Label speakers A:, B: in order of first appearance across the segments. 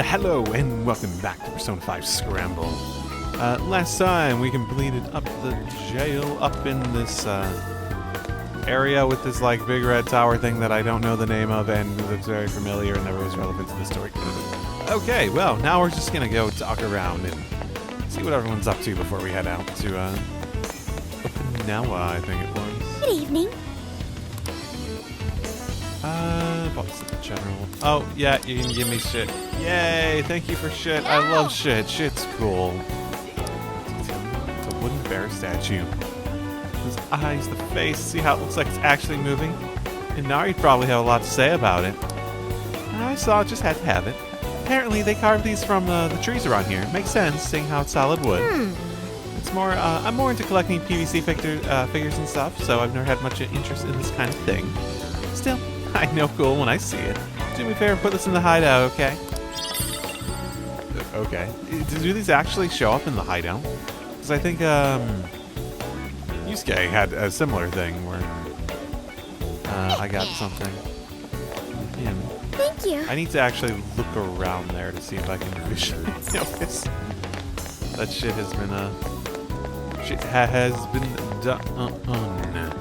A: Hello and welcome back to Persona 5 Scramble. Last time we completed up the jail up in this area with this like big red tower thing that I don't know the name of and that's very familiar and never was relevant to the story. Okay, well now we're just gonna go talk around and see what everyone's up to before we head out to Okinawa, I think it was.
B: Good evening.
A: General. Oh, yeah, you can give me shit. Yay, thank you for shit. I love shit. Shit's cool. It's a wooden bear statue. His eyes, the face, see how it looks like it's actually moving? And Nari'd probably have a lot to say about it. I saw it, just had to have it. Apparently, they carved these from the trees around here. Makes sense, seeing how it's solid wood. It's more, I'm more into collecting PVC figures and stuff, so I've never had much interest in this kind of thing. Still, I know cool when I see it. Do me a favor, put this in the hideout, okay? Okay. Do these actually show up in the hideout? Because I think, Yusuke had a similar thing where, I got something. Man,
B: Thank you.
A: I need to actually look around there to see if I can visually notice. That shit has been, has been done.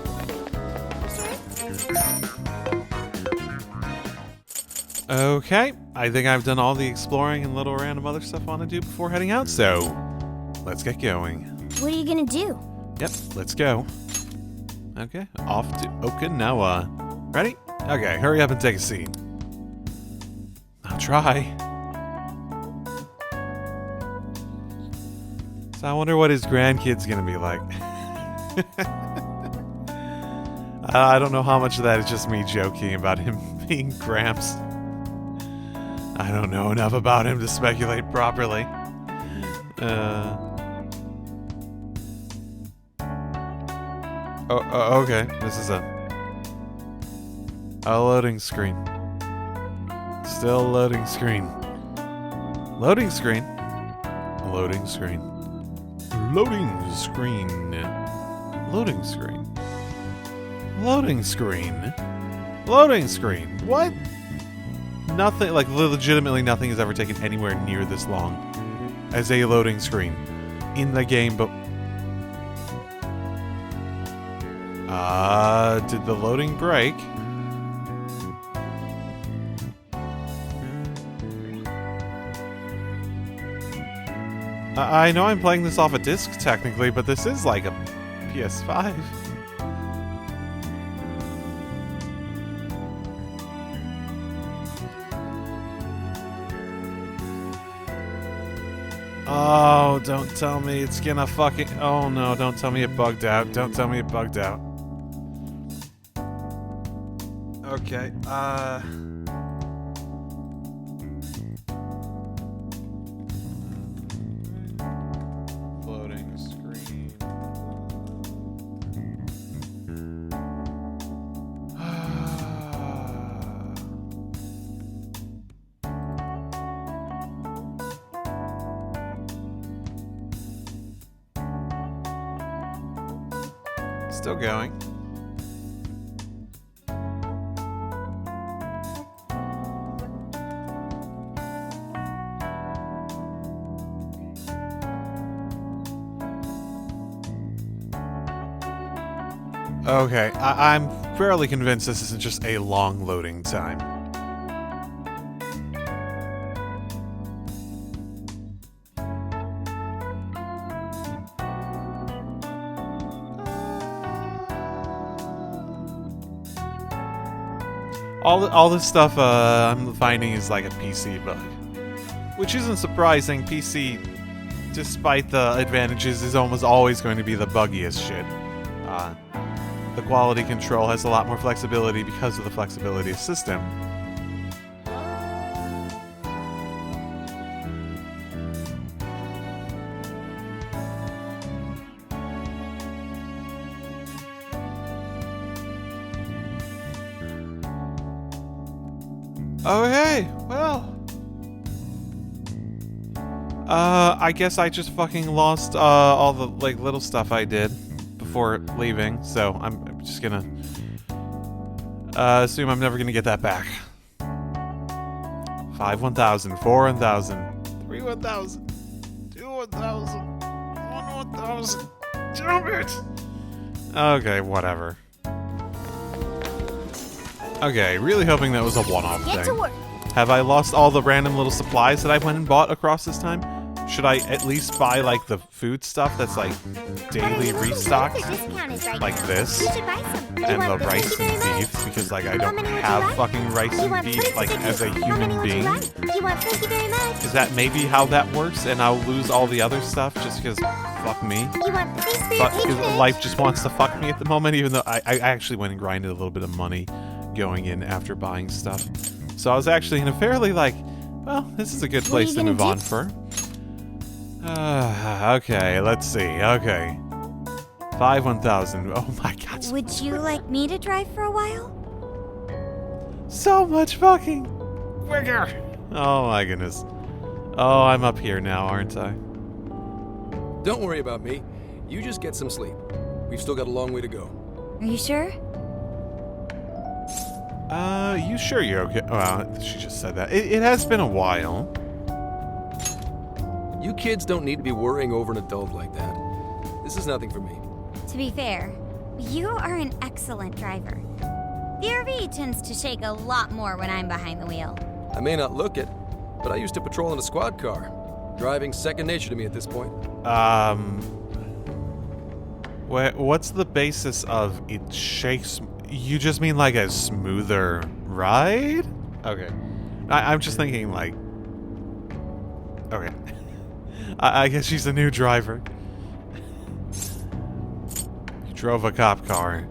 A: Okay, I think I've done all the exploring and little random other stuff I want to do before heading out, so let's get going.
B: What are you gonna do?
A: Yep, let's go. Okay, off to Okinawa. Ready? Okay, hurry up and take a seat. I'll try. So I wonder what his grandkid's gonna be like. I don't know how much of that is just me joking about him being Gramps. I don't know enough about him to speculate properly. Okay. This is a loading screen. Still loading screen. Loading screen. Loading screen. Loading screen. Loading screen. Loading screen. Loading screen. What? Nothing, like legitimately nothing has ever taken anywhere near this long as a loading screen in the game, but did the loading break? I know I'm playing this off a disc technically, but this is like a PS5. Oh, don't tell me it's gonna fucking... Oh no, don't tell me it bugged out. Don't tell me it bugged out. Okay, Loading screen. Still going. Okay, I'm fairly convinced this isn't just a long loading time. All this stuff I'm finding is like a PC bug, which isn't surprising. PC, despite the advantages, is almost always going to be the buggiest shit. The quality control has a lot more flexibility because of the flexibility of system. Okay, well. I guess I just fucking lost all the like little stuff I did before leaving, so I'm just gonna assume I'm never gonna get that back. 5 1,000, 4 1,000, 3 1,000, 2 1,000, 1 1,000. Damn it! Okay, whatever. Okay, really hoping that was a one-off
B: Get to
A: thing.
B: work.
A: Have I lost all the random little supplies that I went and bought across this time? Should I at least buy, like, the food stuff that's, like, daily restocked? Like this? And the rice and beef, because, like, I don't have fucking rice and beef, like, as a human being. Is that maybe how that works, and I'll lose all the other stuff just because fuck me? But life just wants to fuck me at the moment, even though I actually went and grinded a little bit of money going in after buying stuff. So I was actually in a fairly, like, well, this is a good place to move on for. Okay, let's see. Okay. 5 1,000. Oh my god.
B: Would you like me to drive for a while?
A: So much fucking quicker. Oh my goodness. Oh, I'm up here now, aren't I?
C: Don't worry about me. You just get some sleep. We've still got a long way to go.
B: Are you sure?
A: You sure you're okay? Well, she just said that. It has been a while.
C: You kids don't need to be worrying over an adult like that. This is nothing for me.
B: To be fair, you are an excellent driver. The RV tends to shake a lot more when I'm behind the wheel.
C: I may not look it, but I used to patrol in a squad car. Driving's second nature to me at this point.
A: What's the basis of it shakes? You just mean like a smoother ride? Okay. I'm just thinking like... Okay. I guess she's a new driver. You drove a cop car.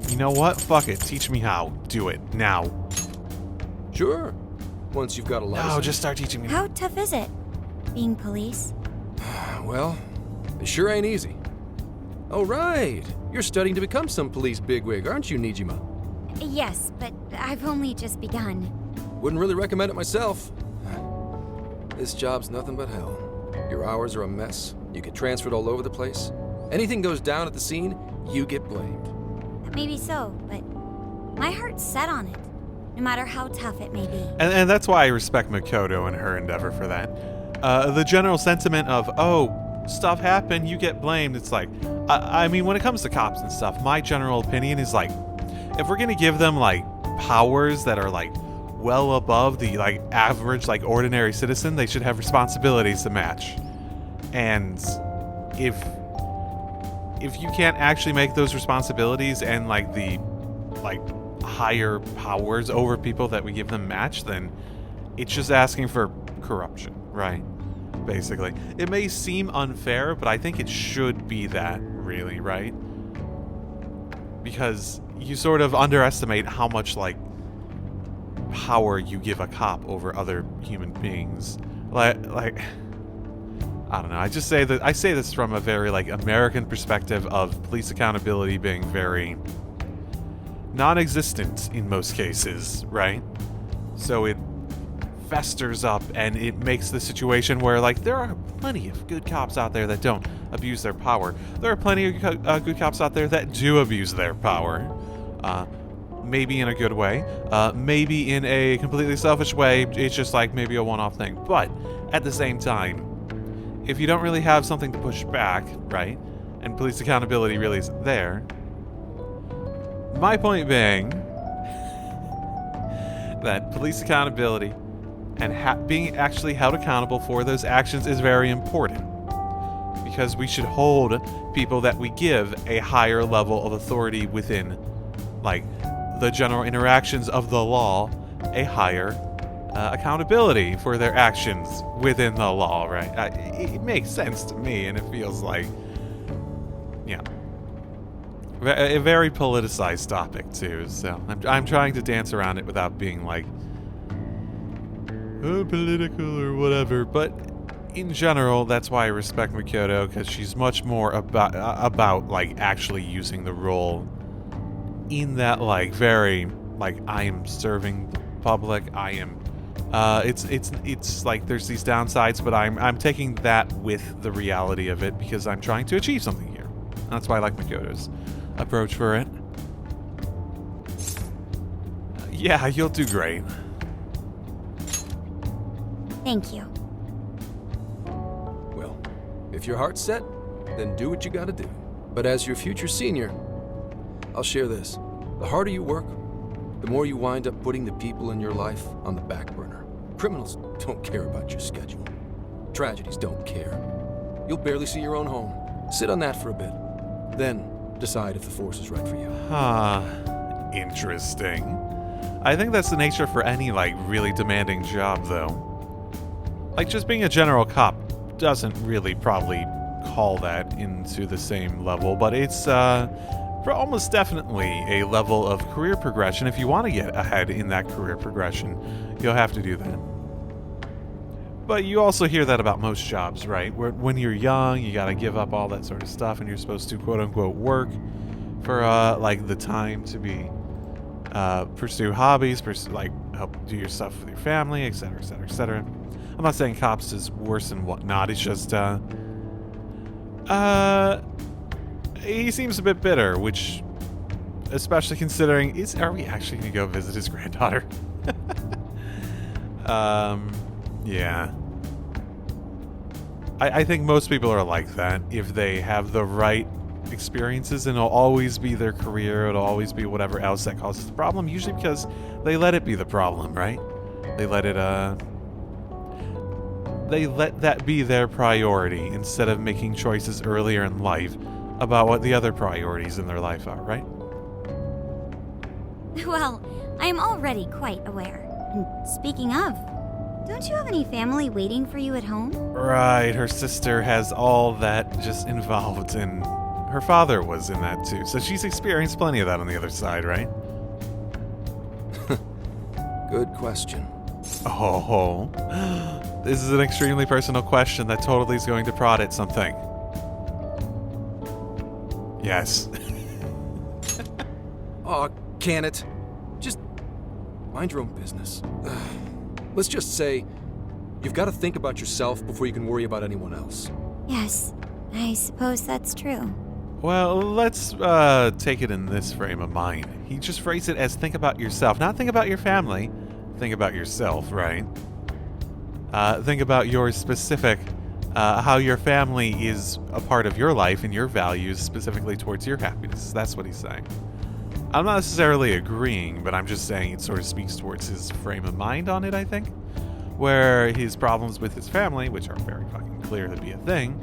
A: You know what? Fuck it. Teach me how. Do it. Now.
C: Sure. Once you've got a license.
A: No, just start teaching me.
B: How tough is it, being police?
C: Well, it sure ain't easy. Oh, right. You're studying to become some police bigwig, aren't you, Nijima?
B: Yes, but I've only just begun.
C: Wouldn't really recommend it myself. This job's nothing but hell. Your hours are a mess. You get transferred all over the place. Anything goes down at the scene, you get blamed.
B: Maybe so, but my heart's set on it, no matter how tough it may be.
A: And that's why I respect Makoto and her endeavor for that. The general sentiment of, oh, stuff happened, you get blamed. It's like, I mean, when it comes to cops and stuff, my general opinion is like, if we're gonna give them like powers that are like well above the like average like ordinary citizen, they should have responsibilities to match. And if you can't actually make those responsibilities and like the like higher powers over people that we give them match, then it's just asking for corruption, right? Basically. It may seem unfair, but I think it should be that, really, right? Because you sort of underestimate how much, like, power you give a cop over other human beings. Like, I don't know. I say this from a very, like, American perspective of police accountability being very non-existent in most cases, right? So it festers up and it makes the situation where like there are plenty of good cops out there that don't abuse their power. There are plenty of good cops out there that do abuse their power. Maybe in a good way, maybe in a completely selfish way. It's just like maybe a one-off thing. But at the same time, if you don't really have something to push back, right, and police accountability really isn't there, my point being that police accountability and being actually held accountable for those actions is very important. Because we should hold people that we give a higher level of authority within, like, the general interactions of the law, a higher accountability for their actions within the law, right? It makes sense to me, and it feels like, yeah, a very politicized topic, too. So I'm trying to dance around it without being, like, political or whatever, but in general, that's why I respect Makoto, because she's much more about like actually using the role in that like very like I am serving the public. I am. It's like there's these downsides, but I'm taking that with the reality of it because I'm trying to achieve something here. And that's why I like Makoto's approach for it. Yeah, you'll do great.
B: Thank you.
C: Well, if your heart's set, then do what you gotta do. But as your future senior, I'll share this. The harder you work, the more you wind up putting the people in your life on the back burner. Criminals don't care about your schedule. Tragedies don't care. You'll barely see your own home. Sit on that for a bit. Then decide if the force is right for you.
A: Huh. Interesting. I think that's the nature for any, really demanding job, though. Just being a general cop doesn't really probably call that into the same level, but it's, almost definitely a level of career progression. If you want to get ahead in that career progression, you'll have to do that. But you also hear that about most jobs, right? Where when you're young, you gotta give up all that sort of stuff, and you're supposed to quote-unquote work for, the time to be, pursue hobbies, help do your stuff with your family, etc., etc., etc. I'm not saying cops is worse and whatnot, it's just, he seems a bit bitter, which, especially considering, are we actually gonna go visit his granddaughter? Yeah. I think most people are like that. If they have the right experiences, and it'll always be their career, it'll always be whatever else that causes the problem, usually because they let it be the problem, right? They let that be their priority instead of making choices earlier in life about what the other priorities in their life are, right?
B: Well, I am already quite aware. And speaking of, don't you have any family waiting for you at home?
A: Right, her sister has all that just involved, and her father was in that too. So she's experienced plenty of that on the other side, right?
C: Good question.
A: Oh, this is an extremely personal question that totally is going to prod at something. Yes.
C: Aw, can it? Just mind your own business. Let's just say you've got to think about yourself before you can worry about anyone else.
B: Yes, I suppose that's true.
A: Well, let's take it in this frame of mind. He just phrased it as think about yourself, not think about your family. Think about yourself, right? Think about your specific, how your family is a part of your life and your values specifically towards your happiness. That's what he's saying. I'm not necessarily agreeing, but I'm just saying it sort of speaks towards his frame of mind on it, I think. Where his problems with his family, which are very fucking clear to be a thing,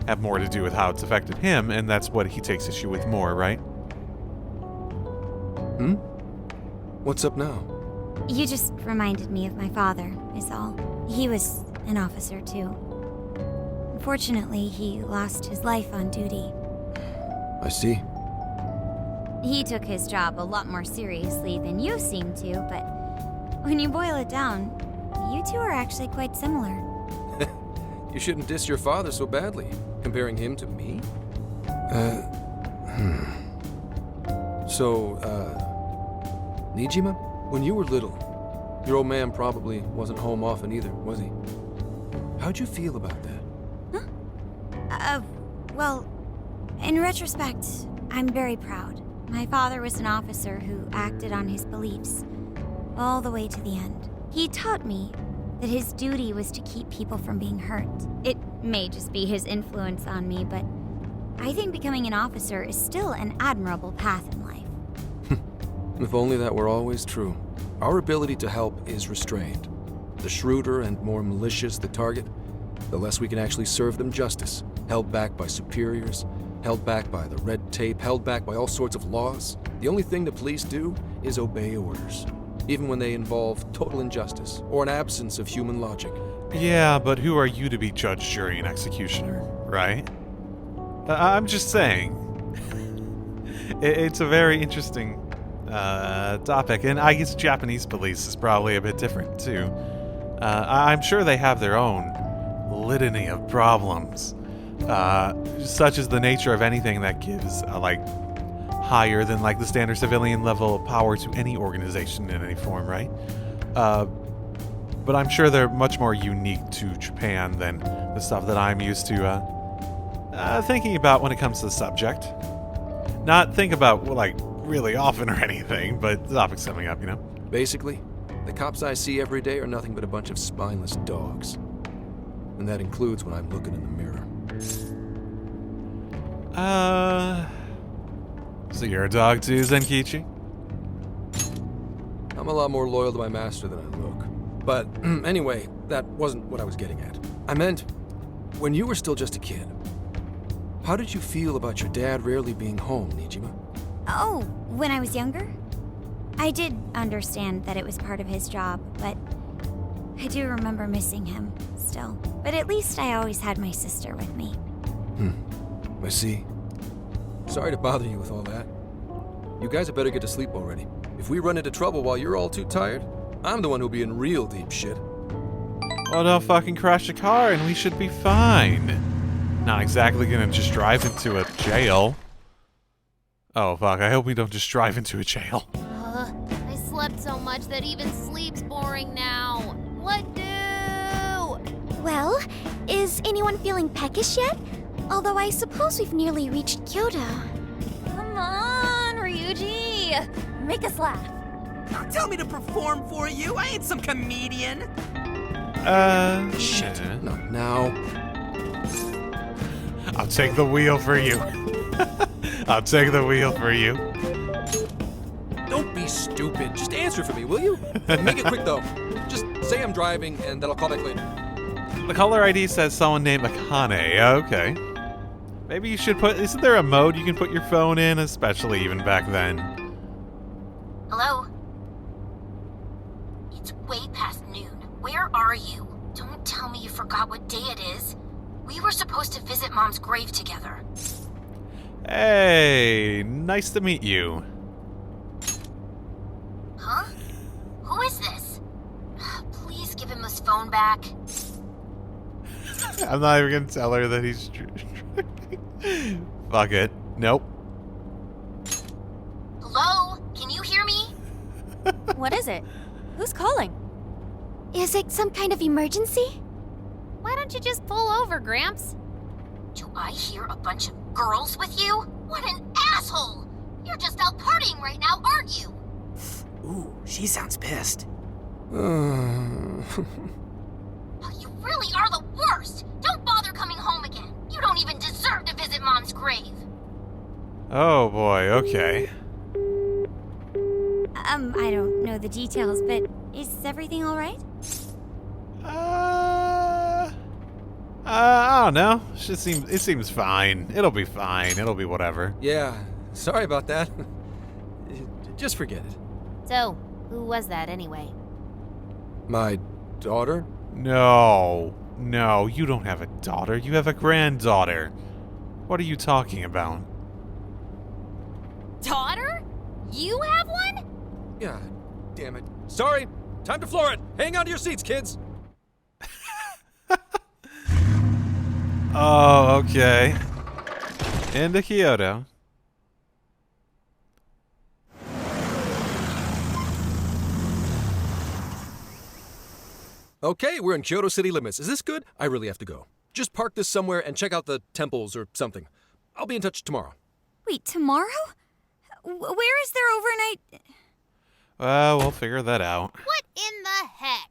A: have more to do with how it's affected him, and that's what he takes issue with more, right?
C: What's up now?
B: You just reminded me of my father, is all. He was an officer, too. Unfortunately, he lost his life on duty.
C: I see.
B: He took his job a lot more seriously than you seem to, but when you boil it down, you two are actually quite similar.
C: You shouldn't diss your father so badly, comparing him to me. So, Nijima, when you were little, your old man probably wasn't home often either, was he? How'd you feel about that?
B: Well, in retrospect, I'm very proud. My father was an officer who acted on his beliefs, all the way to the end. He taught me that his duty was to keep people from being hurt. It may just be his influence on me, but I think becoming an officer is still an admirable path in life.
C: If only that were always true. Our ability to help is restrained. The shrewder and more malicious the target, the less we can actually serve them justice, held back by superiors, held back by the red tape, held back by all sorts of laws. The only thing the police do is obey orders, even when they involve total injustice or an absence of human logic.
A: Yeah, but who are you to be judge, jury, and executioner, right? I'm just saying. It's a very interesting topic, and I guess Japanese police is probably a bit different, too. I'm sure they have their own litany of problems, such as the nature of anything that gives, higher than, the standard civilian level of power to any organization in any form, right? But I'm sure they're much more unique to Japan than the stuff that I'm used to thinking about when it comes to the subject. Not think about, really often or anything, but the topic's coming up, you know?
C: Basically, the cops I see every day are nothing but a bunch of spineless dogs. And that includes when I'm looking in the mirror.
A: So you're a dog too, Zenkichi?
C: I'm a lot more loyal to my master than I look. But anyway, that wasn't what I was getting at. I meant, when you were still just a kid, how did you feel about your dad rarely being home, Nijima?
B: Oh, when I was younger? I did understand that it was part of his job, but I do remember missing him still. But at least I always had my sister with me.
C: I see. Sorry to bother you with all that. You guys had better get to sleep already. If we run into trouble while you're all too tired, I'm the one who'll be in real deep shit.
A: Well, don't fucking crash a car and we should be fine. Not exactly gonna just drive into a jail. Oh fuck, I hope we don't just drive into a jail.
D: I slept so much that even sleep's boring now. What do?
E: Well, is anyone feeling peckish yet? Although I suppose we've nearly reached Kyoto.
D: Come on, Ryuji. Make us laugh.
F: Don't tell me to perform for you. I ain't some comedian.
C: Shit. Not now.
A: I'll take the wheel for you. I'll take the wheel for you.
C: Don't be stupid. Just answer for me, will you? Make it quick, though. Just say I'm driving, and then I'll call back later.
A: The caller ID says someone named Akane. Okay. Maybe you should put... Isn't there a mode you can put your phone in? Especially even back then.
G: Hello? It's way past noon. Where are you? Don't tell me you forgot what day it is. We were supposed to visit Mom's grave together.
A: Hey, nice to meet you.
G: Huh? Who is this? Please give him his phone back.
A: I'm not even gonna tell her that he's... Fuck it. Nope.
G: Hello? Can you hear me?
D: What is it? Who's calling?
E: Is it some kind of emergency?
D: Why don't you just pull over, Gramps?
G: Do I hear a bunch of girls with you? What an asshole! You're just out partying right now, aren't you?
F: Ooh, she sounds pissed.
G: You really are the worst! Don't bother coming home again. You don't even deserve to visit Mom's grave.
A: Oh boy, okay.
B: I don't know the details, but is everything all right?
A: I don't know. It seems fine. It'll be fine. It'll be whatever.
C: Yeah, sorry about that. Just forget it.
D: So, who was that anyway?
C: My daughter?
A: No, you don't have a daughter. You have a granddaughter. What are you talking about?
D: Daughter? You have one?
C: Yeah, damn it. Sorry, time to floor it. Hang on to your seats, kids.
A: Oh, okay. Into Kyoto.
C: Okay, we're in Kyoto city limits. Is this good? I really have to go. Just park this somewhere and check out the temples or something. I'll be in touch tomorrow.
B: Wait, tomorrow? Where is there overnight?
A: Well, we'll figure that out.
D: What in the heck?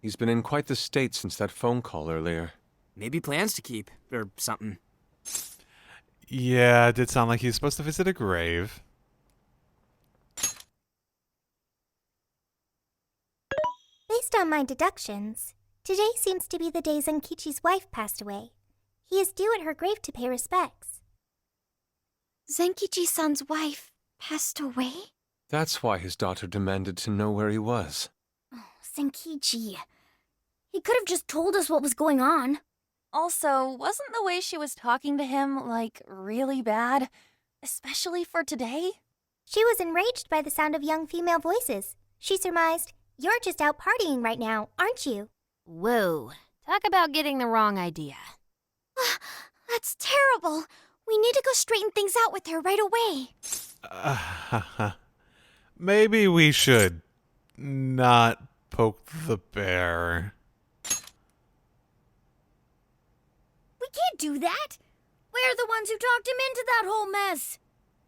H: He's been in quite the state since that phone call earlier.
F: Maybe plans to keep, or something.
A: Yeah, it did sound like he's supposed to visit a grave.
E: Based on my deductions, today seems to be the day Zenkichi's wife passed away. He is due at her grave to pay respects.
B: Zenkichi-san's wife passed away?
H: That's why his daughter demanded to know where he was.
E: Zenkichi. He could have just told us what was going on.
D: Also, wasn't the way she was talking to him, like, really bad? Especially for today?
E: She was enraged by the sound of young female voices. She surmised, "You're just out partying right now, aren't you?"
D: Whoa. Talk about getting the wrong idea.
E: That's terrible. We need to go straighten things out with her right away.
A: Maybe we should not poke the bear.
E: We can't do that. We're the ones who talked him into that whole mess.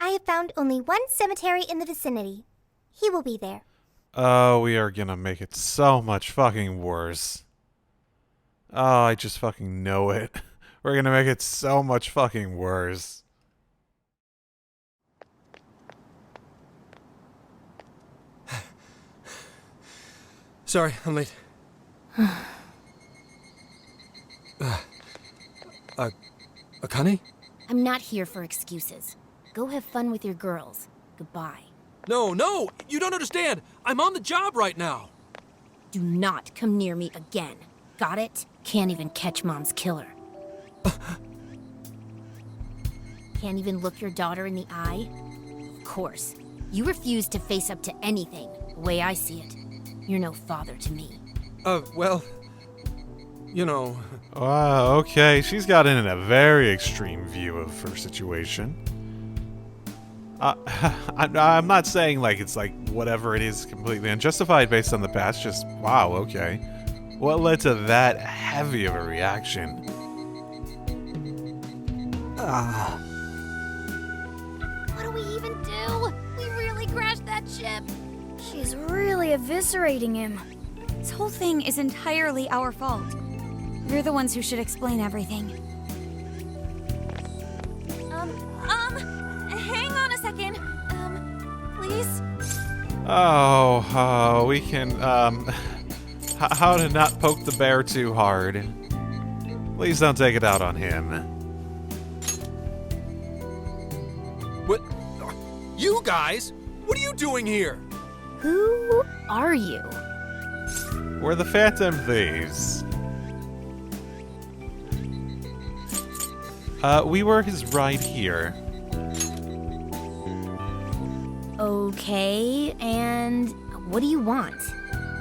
E: I have found only one cemetery in the vicinity. He will be there.
A: Oh, we are gonna make it so much fucking worse. Oh, I just fucking know it. We're gonna make it so much fucking worse.
C: Sorry, I'm late. Akane?
I: I'm not here for excuses. Go have fun with your girls. Goodbye.
C: No, you don't understand. I'm on the job right now.
I: Do not come near me again. Got it? Can't even catch Mom's killer. Can't even look your daughter in the eye? Of course. You refuse to face up to anything, the way I see it. You're no father to me.
C: Well, you know...
A: Wow, okay. She's got in a very extreme view of her situation. I'm not saying like it's like whatever it is completely unjustified based on the past, just wow, okay. What led to that heavy of a reaction?
I: What do we even do? We really crashed that ship.
B: She's really eviscerating him. This whole thing is entirely our fault. We're the ones who should explain everything.
D: Hang on a second. Please?
A: We can, how to not poke the bear too hard. Please don't take it out on him.
C: What? You guys? What are you doing here?
I: Who are you?
A: We're the Phantom Thieves. We were his ride here.
I: Okay, and what do you want?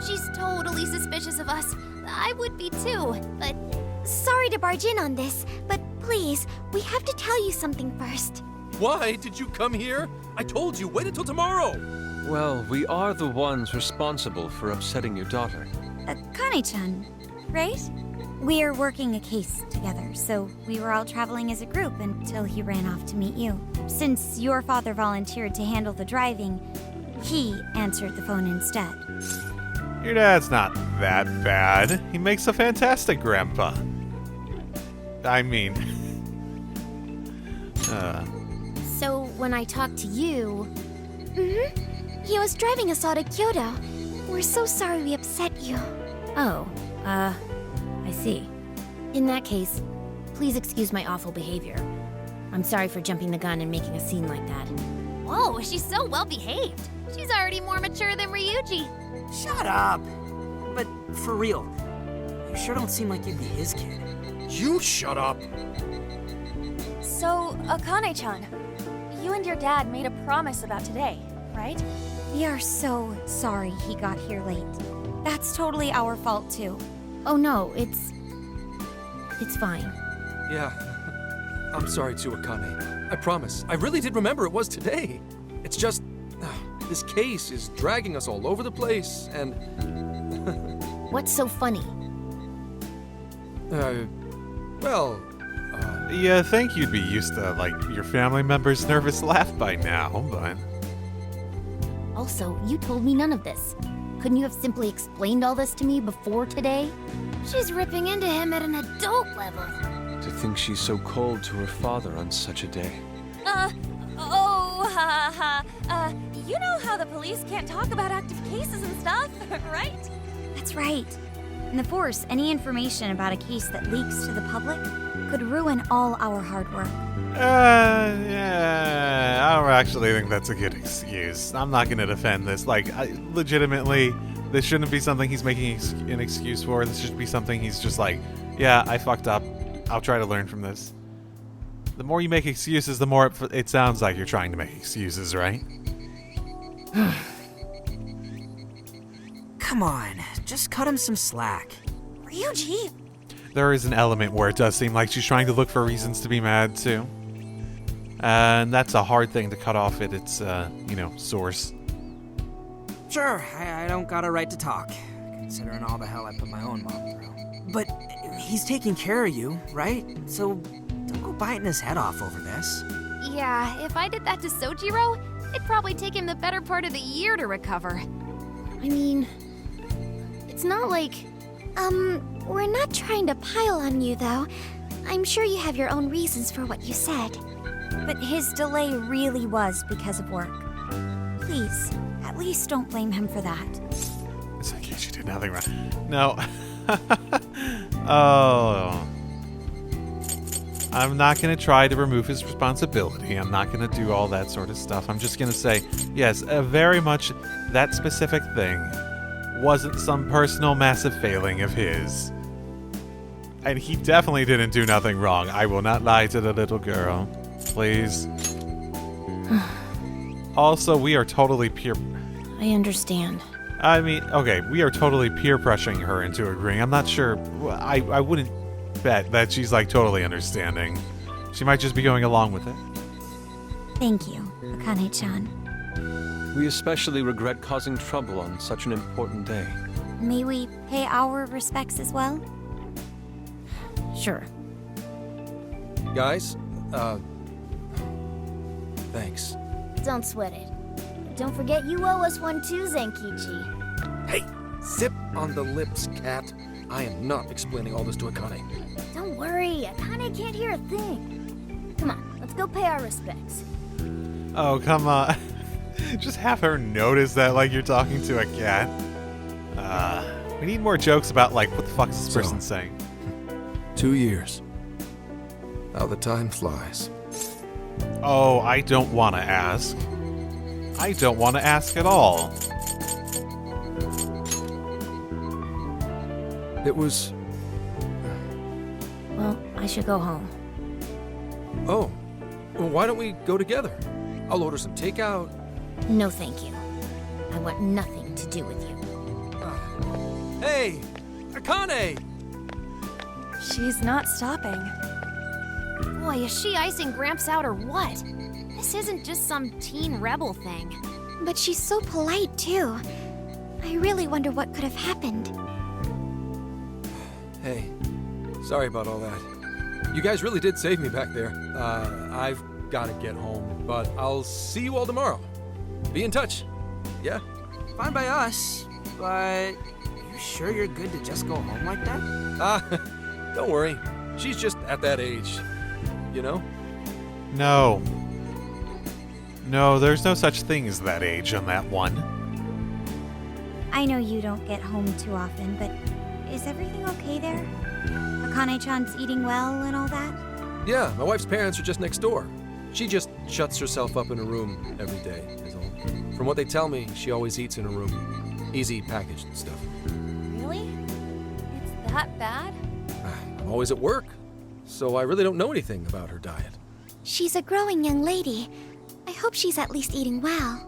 E: She's totally suspicious of us. I would be too, but... Sorry to barge in on this, but please, we have to tell you something first.
C: Why did you come here? I told you, wait until tomorrow.
H: Well, we are the ones responsible for upsetting your daughter.
B: Kane-chan, right? We're working a case together, so we were all traveling as a group until he ran off to meet you. Since your father volunteered to handle the driving, he answered the phone instead.
A: Your dad's not that bad. He makes a fantastic grandpa. I mean...
I: So, when I talked to you...
E: He was driving us all to Kyoto. We're so sorry we upset you.
I: Oh, I see. In that case, please excuse my awful behavior. I'm sorry for jumping the gun and making a scene like that.
E: Whoa, she's so well behaved. She's already more mature than Ryuji.
F: Shut up. But for real, you sure don't seem like you'd be his kid.
C: You shut up.
D: So, Akane-chan, you and your dad made a promise about today, right?
B: We are so sorry he got here late. That's totally our fault, too.
I: Oh no, it's fine.
C: Yeah, I'm sorry too, Akane. I promise. I really did remember it was today. It's just, this case is dragging us all over the place, and...
I: What's so funny?
A: You think you'd be used to, like, your family member's nervous laugh by now, but...
I: Also, you told me none of this. Couldn't you have simply explained all this to me before today?
E: She's ripping into him at an adult level.
H: To think she's so cold to her father on such a day.
D: You know how the police can't talk about active cases and stuff, right?
B: That's right. In the Force, any information about a case that leaks to the public could ruin all our hard work.
A: Yeah, I don't actually think that's a good excuse. I'm not gonna defend this. Like, legitimately, this shouldn't be something he's making an excuse for. This should be something he's just like, yeah, I fucked up. I'll try to learn from this. The more you make excuses, the more it sounds like you're trying to make excuses, right?
F: Come on, just cut him some slack.
B: Ryuji!
A: There is an element where it does seem like she's trying to look for reasons to be mad, too. And that's a hard thing to cut off at its, source.
F: Sure, I don't got a right to talk, considering all the hell I put my own mom through. But he's taking care of you, right? So don't go biting his head off over this.
E: Yeah, if I did that to Sojiro, it'd probably take him the better part of the year to recover.
I: I mean, it's not like...
E: We're not trying to pile on you, though. I'm sure you have your own reasons for what you said.
B: But his delay really was because of work. Please, at least don't blame him for that.
A: It's like she did nothing wrong. No. Oh. I'm not going to try to remove his responsibility. I'm not going to do all that sort of stuff. I'm just going to say, yes, very much that specific thing wasn't some personal massive failing of his. And he definitely didn't do nothing wrong. I will not lie to the little girl. Please. Also, we are totally peer...
I: I understand.
A: I mean, okay, we are totally peer pressuring her into agreeing. I'm not sure. I wouldn't bet that she's like totally understanding. She might just be going along with it.
B: Thank you, Akane-chan.
H: We especially regret causing trouble on such an important day.
B: May we pay our respects as well?
I: Sure.
C: Guys, thanks.
E: Don't sweat it. Don't forget you owe us one too, Zenkichi.
C: Hey, zip on the lips, cat. I am not explaining all this to Akane.
E: Don't worry, Akane can't hear a thing. Come on, let's go pay our respects.
A: Oh, come on. Just have her notice that like you're talking to a cat. We need more jokes about like what the fuck is this person saying.
C: 2 years. How the time flies.
A: Oh, I don't want to ask. I don't want to ask at all.
C: It was...
I: Well, I should go home.
C: Oh, well, why don't we go together? I'll order some takeout.
I: No, thank you. I want nothing to do with you.
C: Hey, Akane!
D: She's not stopping.
E: Boy, is she icing Gramps out or what? This isn't just some teen rebel thing. But she's so polite, too. I really wonder what could have happened.
C: Hey, sorry about all that. You guys really did save me back there. I've got to get home, but I'll see you all tomorrow. Be in touch. Yeah?
F: Fine by us, but you sure you're good to just go home like that?
C: Don't worry. She's just at that age. You know?
A: No. No, there's no such thing as that age on that one.
B: I know you don't get home too often, but is everything okay there? Akane-chan's eating well and all that?
C: Yeah, my wife's parents are just next door. She just shuts herself up in a room every day, is all. From what they tell me, she always eats in a room. Easy packaged stuff.
D: Really? It's that bad?
C: I'm always at work, so I really don't know anything about her diet.
E: She's a growing young lady. I hope she's at least eating well.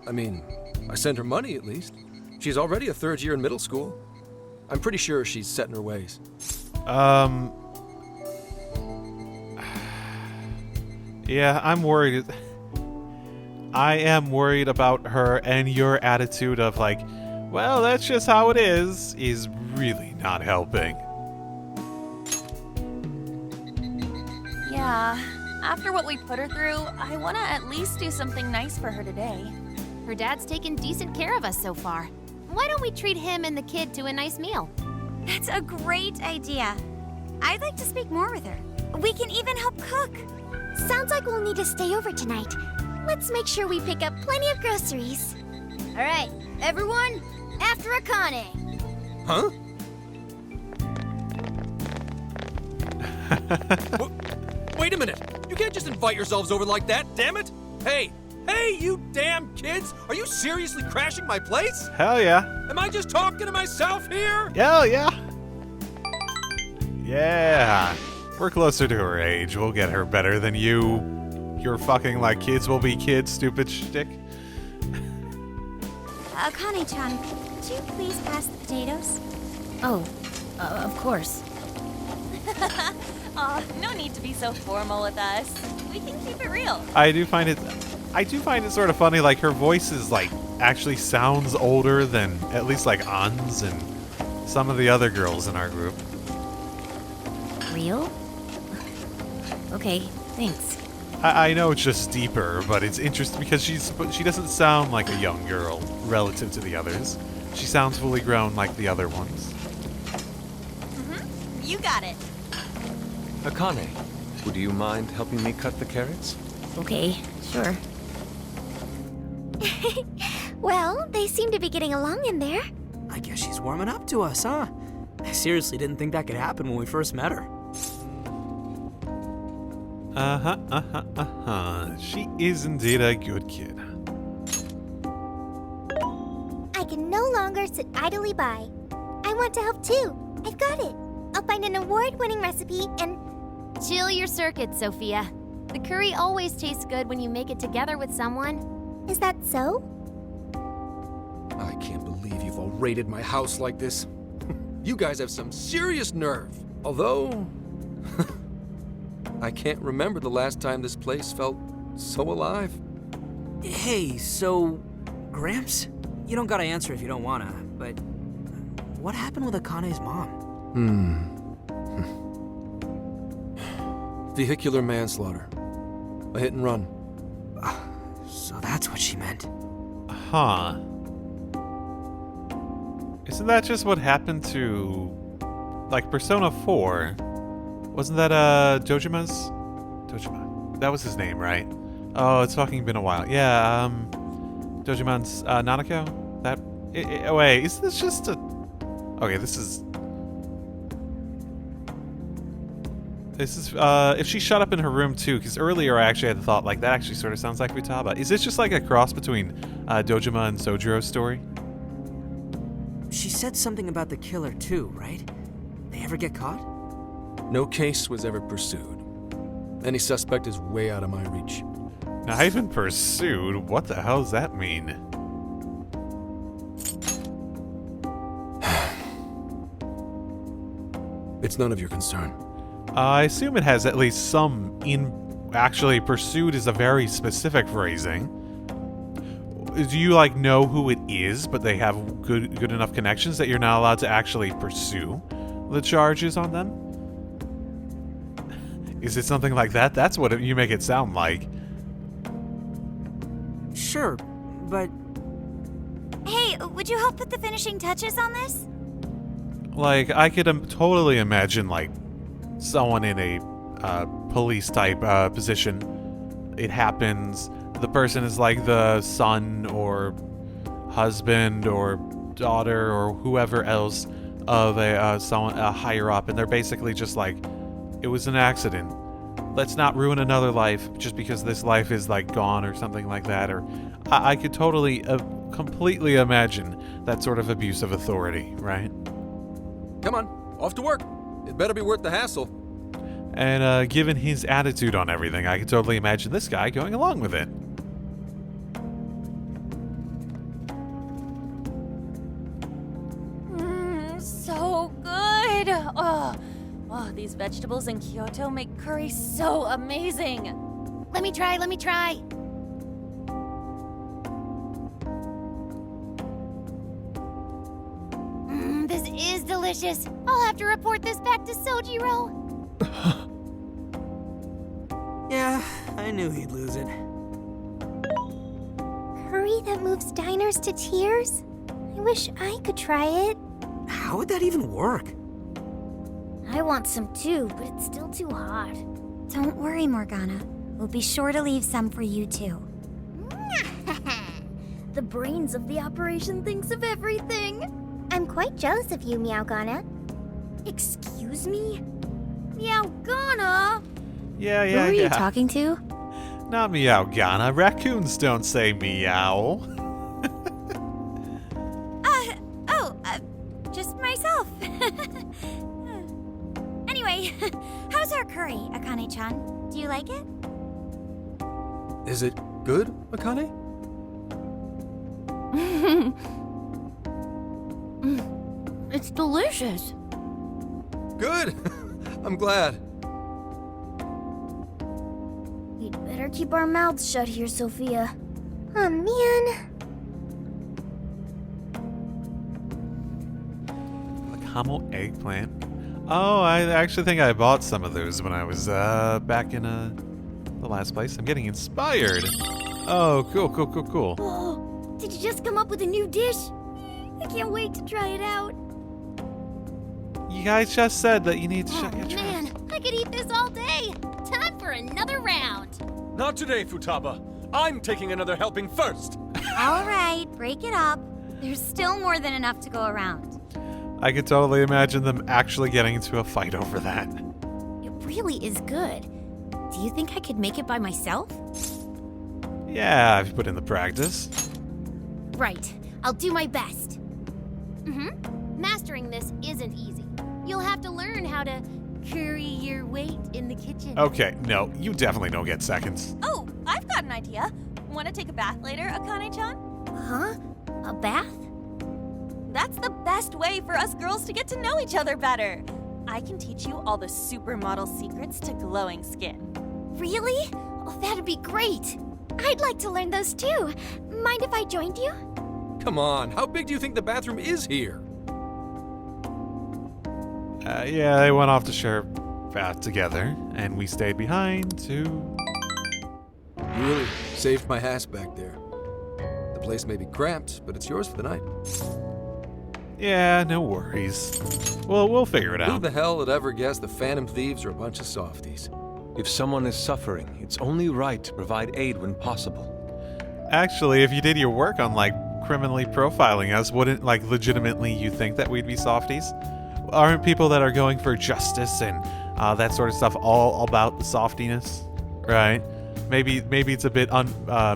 C: I mean, I send her money at least. She's already a third year in middle school. I'm pretty sure she's set in her ways.
A: Yeah, I'm worried. I am worried about her, and your attitude of like, well, that's just how it is really not helping.
D: Yeah. After what we put her through, I want to at least do something nice for her today.
I: Her dad's taken decent care of us so far. Why don't we treat him and the kid to a nice meal?
B: That's a great idea. I'd like to speak more with her. We can even help cook.
E: Sounds like we'll need to stay over tonight. Let's make sure we pick up plenty of groceries.
I: All right, everyone, after Akane.
C: Huh? Wait a minute! You can't just invite yourselves over like that, damn it! Hey! Hey, you damn kids! Are you seriously crashing my place?
A: Hell yeah.
C: Am I just talking to myself here?
A: Hell yeah. Yeah. We're closer to her age. We'll get her better than you. You're fucking like kids will be kids, stupid shtick.
B: Akane-chan, could you please pass the potatoes?
I: Oh, of course.
D: Aw, no need to be so formal with us. We can keep it real.
A: I do find it sort of funny, like her voice is like actually sounds older than at least like An's and some of the other girls in our group.
I: Real? Okay, thanks.
A: I know it's just deeper, but it's interesting because she doesn't sound like a young girl relative to the others. She sounds fully grown like the other ones.
D: You got it.
H: Akane, would you mind helping me cut the carrots?
I: Okay, sure.
E: Well, they seem to be getting along in there.
F: I guess she's warming up to us, huh? I seriously didn't think that could happen when we first met her.
A: She is indeed a good kid.
E: I can no longer sit idly by. I want to help too. I've got it. I'll find an award-winning recipe and...
I: Chill your circuits, Sophia. The curry always tastes good when you make it together with someone.
E: Is that so?
C: I can't believe you've all raided my house like this. You guys have some serious nerve. Although, I can't remember the last time this place felt so alive.
F: Hey, so... Gramps? You don't gotta answer if you don't wanna, but... What happened with Akane's mom?
C: Vehicular manslaughter. A hit and run.
F: So that's what she meant.
A: Huh. Isn't that just what happened to... like, Persona 4? Wasn't that, Dojima's? Dojima. That was his name, right? Oh, it's fucking been a while. Yeah, Dojiman's, Nanako? That... wait, is this just a... Okay, this is... if she shut up in her room too, because earlier I actually had the thought, like, that actually sort of sounds like Futaba. Is this just like a cross between Dojima and Sojiro's story?
F: She said something about the killer too, right? They ever get caught?
C: No case was ever pursued. Any suspect is way out of my reach.
A: Not even pursued? What the hell does that mean?
C: It's none of your concern.
A: I assume it has at least some actually, pursued is a very specific phrasing. Do you, like, know who it is, but they have good enough connections that you're not allowed to actually pursue the charges on them? Is it something like that? That's what you make it sound like.
F: Sure, but...
B: Hey, would you help put the finishing touches on this?
A: Like, I could totally imagine, like, someone in a police-type position. It happens. The person is, like, the son or husband or daughter or whoever else of someone higher up, and they're basically just like, it was an accident. Let's not ruin another life just because this life is, like, gone or something like that. Or I could totally, completely imagine that sort of abuse of authority, right?
C: Come on, off to work. It better be worth the hassle.
A: And given his attitude on everything, I could totally imagine this guy going along with it.
D: So good. Oh, these vegetables in Kyoto make curry so amazing.
E: Let me try. This is delicious. I'll have to report this back to Sojiro.
F: Yeah, I knew he'd lose it.
E: Curry that moves diners to tears? I wish I could try it.
F: How would that even work?
E: I want some too, but it's still too hot.
B: Don't worry, Morgana. We'll be sure to leave some for you too.
E: The brains of the operation thinks of everything. I'm quite jealous of you, Meowgana. Excuse me? Meowgana?
A: Yeah.
I: Who are you talking to?
A: Not Meowgana. Raccoons don't say meow.
B: Just myself. Anyway, how's our curry, Akane-chan? Do you like it?
C: Is it good, Akane?
I: It's delicious.
C: Good! I'm glad.
E: We'd better keep our mouths shut here, Sophia. Oh, man.
A: Camo eggplant. Oh, I actually think I bought some of those when I was back in the last place. I'm getting inspired. Oh, cool.
E: Oh, did you just come up with a new dish? I can't wait to try it out.
A: You guys just said that you need to
E: Oh
A: shut your trap.
E: man, I could eat this all day. Time for another round.
H: Not today, Futaba. I'm taking another helping first.
B: All right, break it up. There's still more than enough to go around.
A: I could totally imagine them actually getting into a fight over that.
I: It really is good. Do you think I could make it by myself?
A: Yeah, if you put in the practice.
I: Right. I'll do my best.
E: Mastering this isn't easy. You'll have to learn how to carry your weight in the kitchen.
A: Okay, no, you definitely don't get seconds.
D: Oh, I've got an idea. Want to take a bath later, Akane-chan?
I: Huh? A bath?
D: That's the best way for us girls to get to know each other better. I can teach you all the supermodel secrets to glowing skin.
E: Really? Oh, that'd be great. I'd like to learn those too. Mind if I joined you?
C: Come on, how big do you think the bathroom is here?
A: Yeah, they went off to share a bath together, and we stayed behind to...
C: You really saved my ass back there. The place may be cramped, but it's yours for the night.
A: Yeah, no worries. Well, we'll figure it
C: Who
A: out.
C: the hell would ever guess the Phantom Thieves are a bunch of softies?
H: If someone is suffering, it's only right to provide aid when possible.
A: Actually, if you did your work on, like, criminally profiling us, wouldn't, like, legitimately you think that we'd be softies? Aren't people that are going for justice and that sort of stuff all about the softiness, right? Maybe it's a bit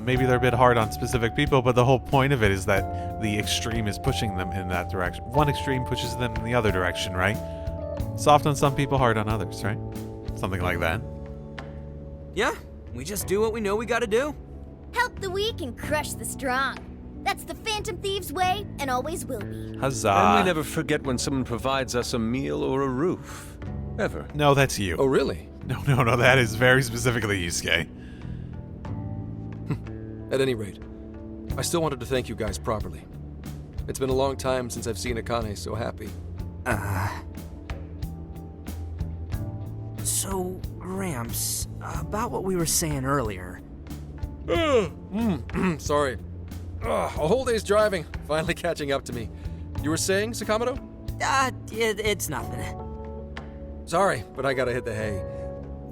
A: maybe they're a bit hard on specific people, but the whole point of it is that the extreme is pushing them in that direction. One extreme pushes them in the other direction, right? Soft on some people, hard on others, right? Something like that.
F: Yeah, we just do what we know we gotta do.
E: Help the weak and crush the strong. That's the Phantom Thieves way and always will be.
A: Huzzah.
H: And we never forget when someone provides us a meal or a roof. Ever.
A: No, that's you.
C: Oh, really?
A: No, that is very specifically Yusuke.
C: At any rate, I still wanted to thank you guys properly. It's been a long time since I've seen Akane so happy.
F: So, Gramps, about what we were saying earlier.
C: Sorry. A whole day's driving, finally catching up to me. You were saying, Sakamoto?
F: It's nothing.
C: Sorry, but I gotta hit the hay.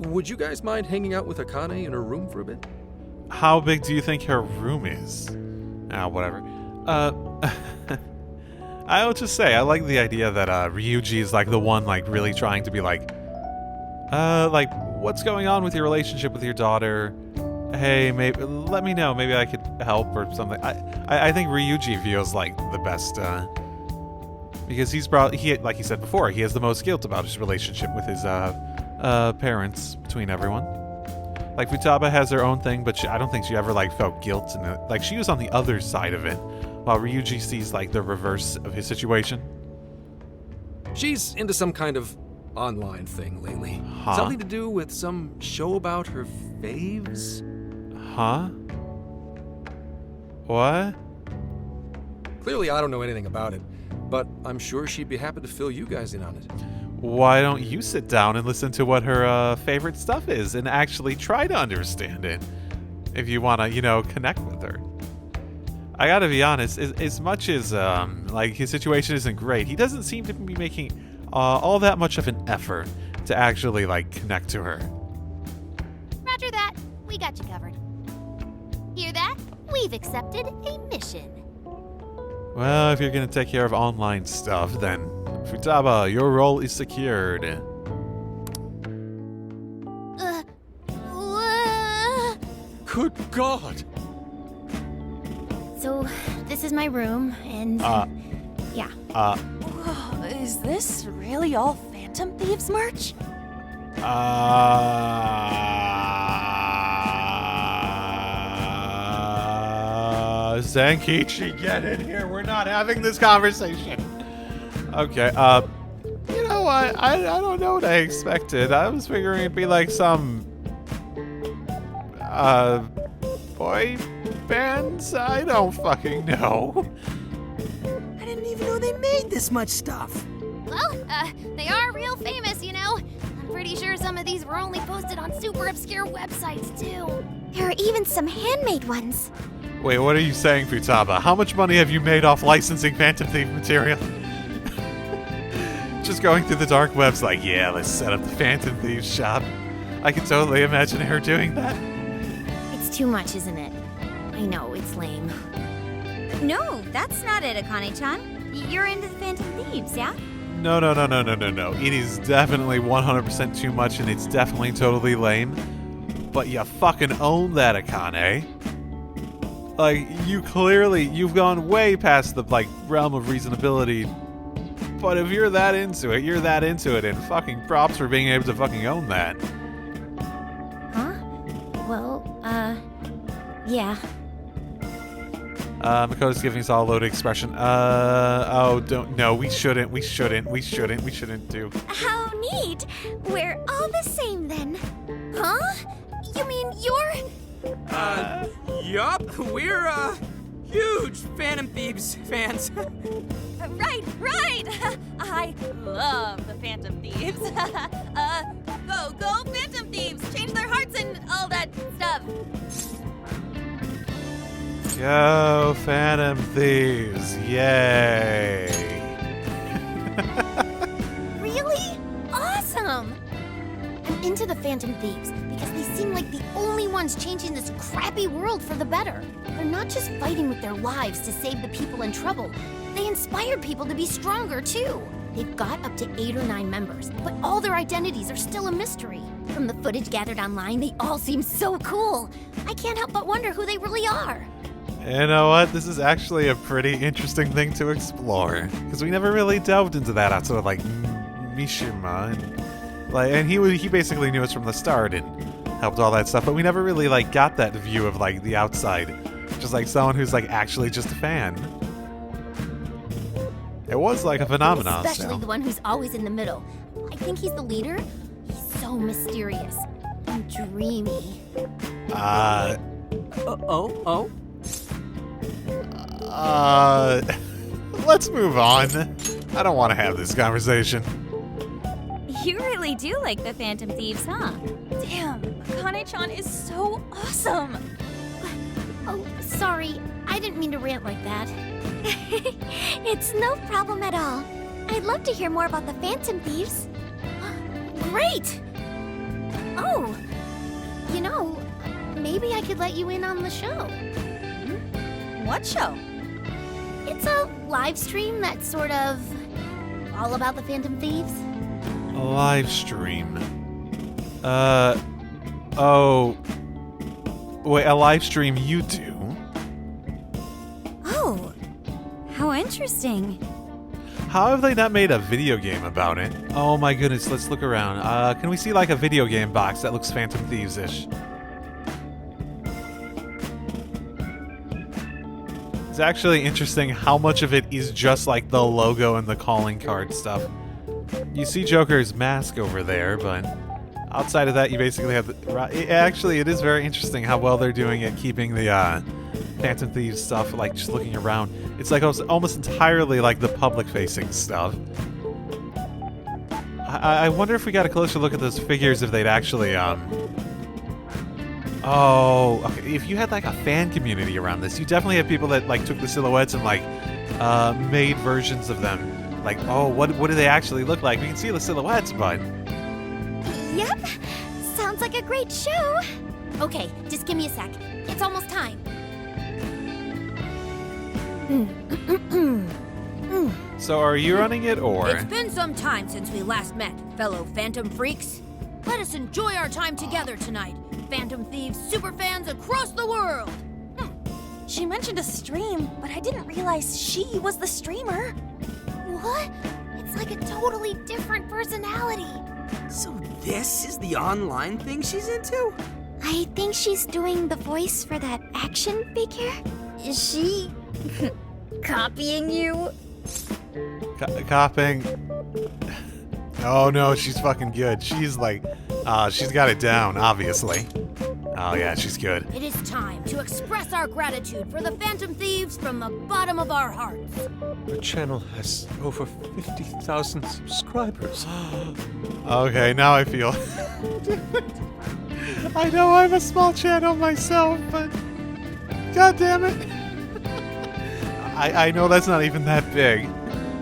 C: Would you guys mind hanging out with Akane in her room for a bit?
A: How big do you think her room is? Whatever. I'll just say, I like the idea that Ryuji is like the one like really trying to be like, what's going on with your relationship with your daughter? Hey, maybe let me know. Maybe I could help or something. I think Ryuji feels like the best because like he said before, he has the most guilt about his relationship with his parents between everyone. Like Futaba has her own thing, but I don't think she ever like felt guilt, and like she was on the other side of it, while Ryuji sees like the reverse of his situation.
C: She's into some kind of online thing lately.
A: Huh?
C: Something to do with some show about her faves?
A: Huh? What?
C: Clearly, I don't know anything about it, but I'm sure she'd be happy to fill you guys in on it.
A: Why don't you sit down and listen to what her favorite stuff is and actually try to understand it? If you want to, connect with her. I gotta be honest, as much as, like, his situation isn't great, he doesn't seem to be making all that much of an effort to actually, like, connect to her.
E: Roger that. We got you covered. Hear that? We've accepted a mission.
A: Well, if you're gonna take care of online stuff, then Futaba, your role is secured.
H: Good God!
I: So, this is my room, and... yeah.
D: Is this really all Phantom Thieves merch?
A: Zankichi, get in here. We're not having this conversation. Okay, you know what? I don't know what I expected. I was figuring it'd be like some, boy bands? I don't fucking know.
F: I didn't even know they made this much stuff.
E: Well, they are real famous, you know. I'm pretty sure some of these were only posted on super obscure websites, too.
B: There are even some handmade ones.
A: Wait, what are you saying, Futaba? How much money have you made off licensing Phantom Thief material? Just going through the dark webs like, yeah, let's set up the Phantom Thief shop. I can totally imagine her doing that.
I: It's too much, isn't it? I know, it's lame.
B: No, that's not it, Akane-chan. You're into the Phantom Thieves, yeah?
A: No. It is definitely 100% too much, and it's definitely totally lame. But you fucking own that, Akane. Like, you've gone way past the, like, realm of reasonability. But if you're that into it, you're that into it, and fucking props for being able to fucking own that.
I: Huh? Well, yeah.
A: Makoto's giving us all a loaded expression. We shouldn't do.
E: How neat! We're all the same then. Huh? You mean you're...
F: Yup, we're, huge Phantom Thieves fans.
D: Right! I love the Phantom Thieves. Go Phantom Thieves! Change their hearts and all that stuff.
A: Go Phantom Thieves! Yay!
E: Really? Awesome!
I: I'm into the Phantom Thieves because they seem like the only ones changing this crappy world for the better. They're not just fighting with their lives to save the people in trouble. They inspire people to be stronger, too. They've got up to 8 or 9 members, but all their identities are still a mystery. From the footage gathered online, they all seem so cool. I can't help but wonder who they really are.
A: You know what? This is actually a pretty interesting thing to explore, because we never really delved into that outside of, like, Mishima. And he basically knew us from the start and helped all that stuff, but we never really, like, got that view of, like, the outside. Just like someone who's, like, actually just a fan. It was like a phenomenon.
I: Especially the one who's always in the middle. I think he's the leader. He's so mysterious and dreamy.
A: Let's move on. I don't want to have this conversation.
B: You really do like the Phantom Thieves, huh?
D: Damn, Akane-chan is so awesome.
E: Oh, sorry. I didn't mean to rant like that. It's no problem at all. I'd love to hear more about the Phantom Thieves.
I: Great! Oh, you know, maybe I could let you in on the show.
D: What show?
I: It's a live stream that's sort of all about the Phantom Thieves.
A: A live stream. Wait, a live stream you do?
B: Oh, how interesting.
A: How have they not made a video game about it? Oh my goodness, let's look around. Can we see like a video game box that looks Phantom Thieves-ish? It's actually interesting how much of it is just like the logo and the calling card stuff. You see Joker's mask over there, but outside of that, you basically have actually, it is very interesting how well they're doing at keeping the Phantom Thieves stuff, like just looking around. It's like almost entirely like the public-facing stuff. I wonder if we got a closer look at those figures, if they'd actually, Oh, okay. If you had like a fan community around this, you definitely have people that like took the silhouettes and like made versions of them. Like, oh, what do they actually look like? We can see the silhouettes, but...
E: Yep. Sounds like a great show.
I: Okay, just give me a sec. It's almost time.
A: So are you running it, or...?
J: It's been some time since we last met, fellow Phantom Freaks. Let us enjoy our time together tonight. Phantom Thieves superfans across the world.
D: She mentioned a stream, but I didn't realize she was the streamer.
E: What? It's like a totally different personality.
F: So this is the online thing she's into?
E: I think she's doing the voice for that action figure.
B: Is she copying you?
A: Copying? Oh no, she's fucking good. She's like, she's got it down, obviously. Oh yeah, she's good.
J: It is time to express our gratitude for the Phantom Thieves from the bottom of our hearts.
H: Our channel has over 50,000 subscribers.
A: Okay, now I feel... I know I'm a small channel myself, but... God damn it. I know that's not even that big.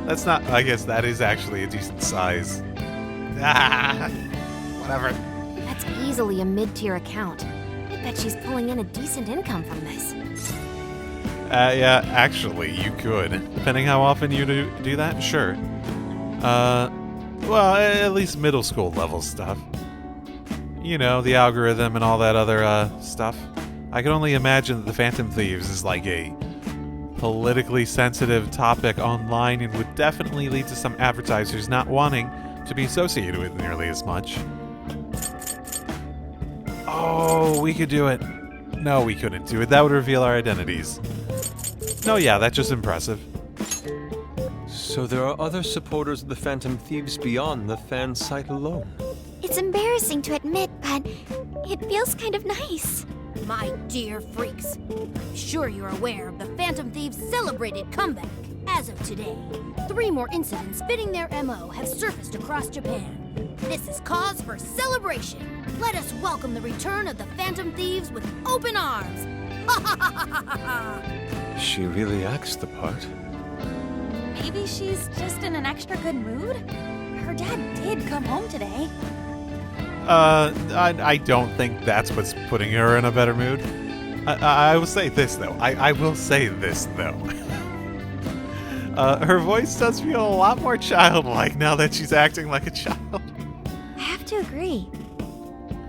A: That's not... I guess that is actually a decent size. Ah, whatever.
E: That's easily a mid-tier account. I bet she's pulling in a decent income from this.
A: Yeah, actually, you could. Depending how often you do that, sure. Well, at least middle school level stuff. You know, the algorithm and all that other, stuff. I can only imagine that the Phantom Thieves is like a politically sensitive topic online and would definitely lead to some advertisers not wanting to be associated with nearly as much. Oh, we could do it. No, we couldn't do it. That would reveal our identities. No, yeah, that's just impressive.
H: So there are other supporters of the Phantom Thieves beyond the fan site alone.
I: It's embarrassing to admit, but it feels kind of nice.
J: My dear freaks, I'm sure you're aware of the Phantom Thieves' celebrated comeback. As of today, 3 more incidents fitting their MO have surfaced across Japan. This is cause for celebration. Let us welcome the return of the Phantom Thieves with open arms. Ha ha ha ha ha ha!
H: She really acts the part.
D: Maybe she's just in an extra good mood? Her dad did come home today.
A: I don't think that's what's putting her in a better mood. I will say this, though. I will say this, though. Her voice does feel a lot more childlike now that she's acting like a child.
B: I have to agree.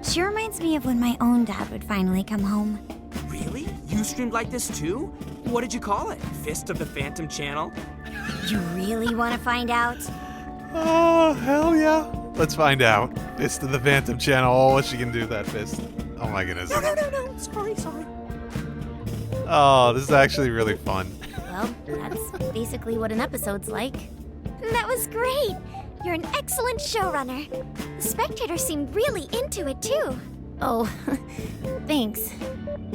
B: She reminds me of when my own dad would finally come home.
F: Really? You streamed like this too? What did you call it? Fist of the Phantom Channel?
B: You really want to find out?
A: Oh, hell yeah. Let's find out. Fist of the Phantom Channel. Oh, what she can do with that fist. Oh my goodness.
F: No. Sorry.
A: Oh, this is actually really fun.
E: Well, that's basically what an episode's like.
I: That was great. You're an excellent showrunner. The spectators seemed really into it, too.
E: Oh, thanks.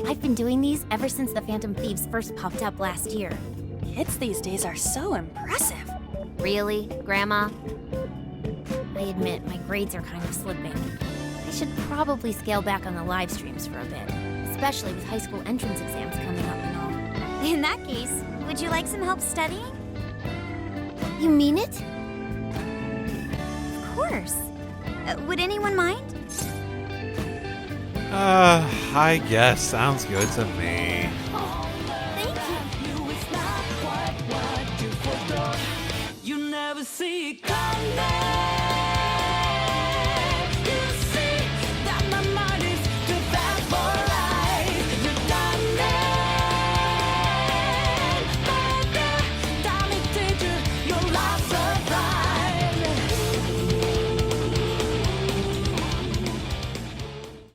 E: I've been doing these ever since the Phantom Thieves first popped up last year.
D: Kids these days are so impressive.
E: Really, Grandma? I admit, my grades are kind of slipping. I should probably scale back on the live streams for a bit, especially with high school entrance exams coming up and all.
B: In that case, would you like some help studying?
E: You mean it?
B: Of course. Would anyone mind?
A: I guess. Sounds good to me.
I: Thank you.
K: You never see it coming.